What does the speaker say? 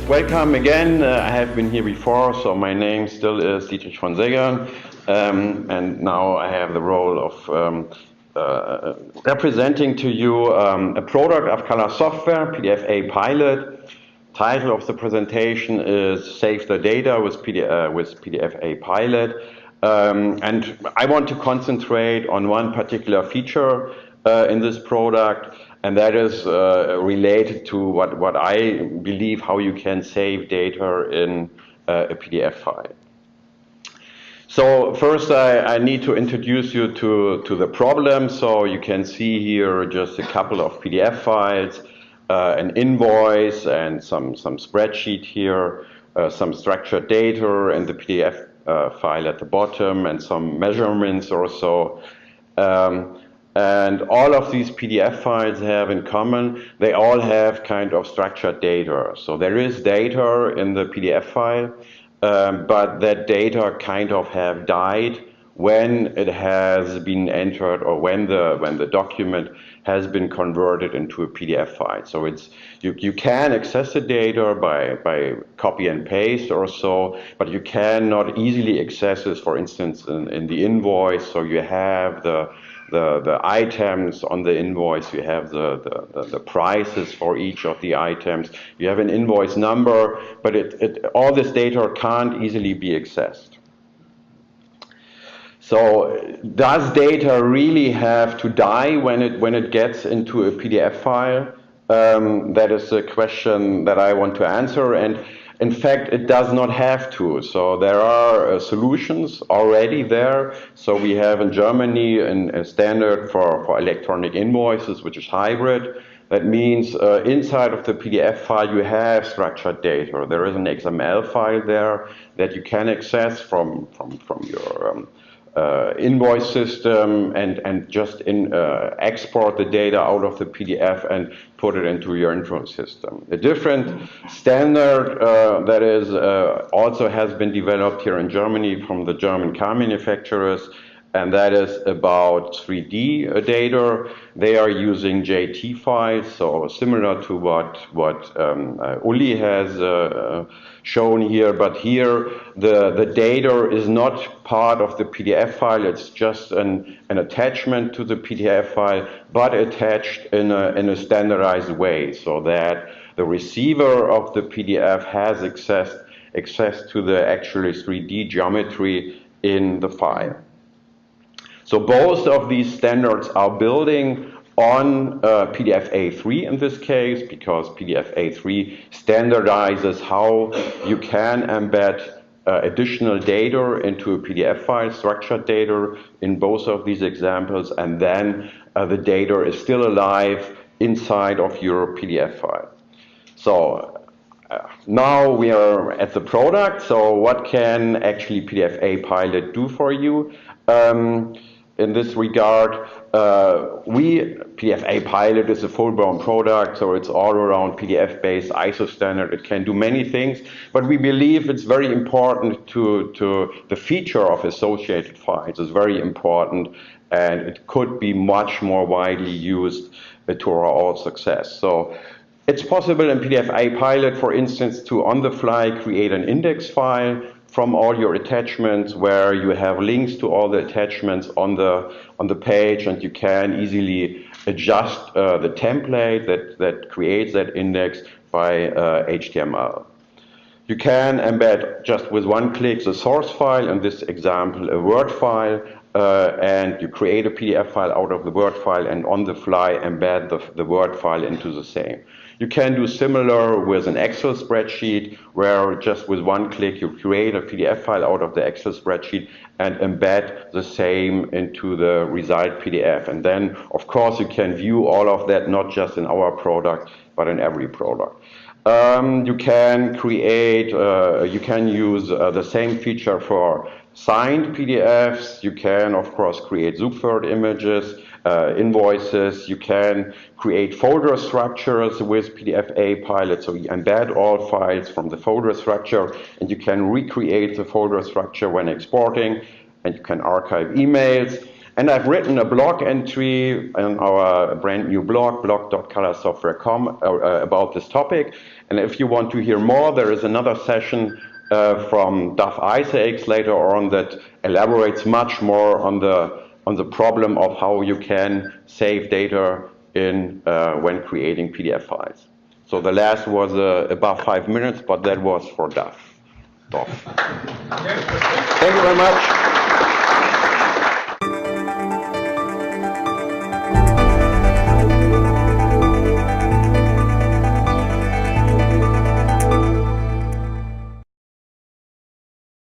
Welcome again. I have been here before, so my name still is Dietrich von Seggern, and now I have the role of representing to you a product of callas software, PDFA Pilot. Title of the presentation is Save the Data with PDFA Pilot, and I want to concentrate on one particular feature in this product, and that is related to what I believe how you can save data in a PDF file. So first I need to introduce you to the problem. So you can see here just a couple of PDF files, an invoice and some spreadsheet here, some structured data and the PDF file at the bottom, and some measurements or so. And all of these PDF files have in common, they all have kind of structured data. So there is data in the PDF file, but that data kind of have died when it has been entered, or when the document has been converted into a PDF file. So it's you can access the data by copy and paste or so, but you cannot easily access this, for instance, in the invoice. So you have the items on the invoice, you have the prices for each of the items, you have an invoice number, but all this data can't easily be accessed. So does data really have to die when it gets into a PDF file? That is a question that I want to answer, and in fact it does not have to. So there are solutions already there. So we have in Germany a standard for electronic invoices, which is hybrid. That means inside of the PDF file you have structured data. There is an XML file there that you can access from your invoice system, and just export the data out of the PDF and put it into your invoice system. A different standard that is also has been developed here in Germany from the German car manufacturers, and that is about 3D data. They are using JT files, so similar to what Uli has shown here, but here the data is not part of the PDF file. It's just an attachment to the PDF file, but attached in a standardized way, so that the receiver of the PDF has access to the actually 3D geometry in the file. So both of these standards are building on PDFA3 in this case, because PDFA3 standardizes how you can embed additional data into a PDF file, structured data in both of these examples, and then the data is still alive inside of your PDF file. So now we are at the product. So what can actually PDFA Pilot do for you? In this regard, PDFA Pilot is a full-blown product, so it's all around PDF-based ISO standard. It can do many things, but we believe it's very important to the feature of associated files is very important, and it could be much more widely used to our all success. So it's possible in PDFA Pilot, for instance, to on the fly create an index file from all your attachments, where you have links to all the attachments on the page, and you can easily adjust the template that creates that index by HTML. You can embed just with one click the source file, in this example a Word file, and you create a PDF file out of the Word file, and on the fly embed the Word file into the same. You can do similar with an Excel spreadsheet, where just with one click you create a PDF file out of the Excel spreadsheet and embed the same into the result PDF. And then, of course, you can view all of that not just in our product, but in every product. You can create, you can use the same feature for signed PDFs. You can, of course, create Zugwort images, invoices. You can create folder structures with PDFA Pilot. So you embed all files from the folder structure, and you can recreate the folder structure when exporting, and you can archive emails. And I've written a blog entry on our brand new blog, blog.callassoftware.com, about this topic. And if you want to hear more, there is another session from Duff Isaacs later on that elaborates much more on the problem of how you can save data in when creating PDF files. So the last was above 5 minutes, but that was for Duff. Thank you very much.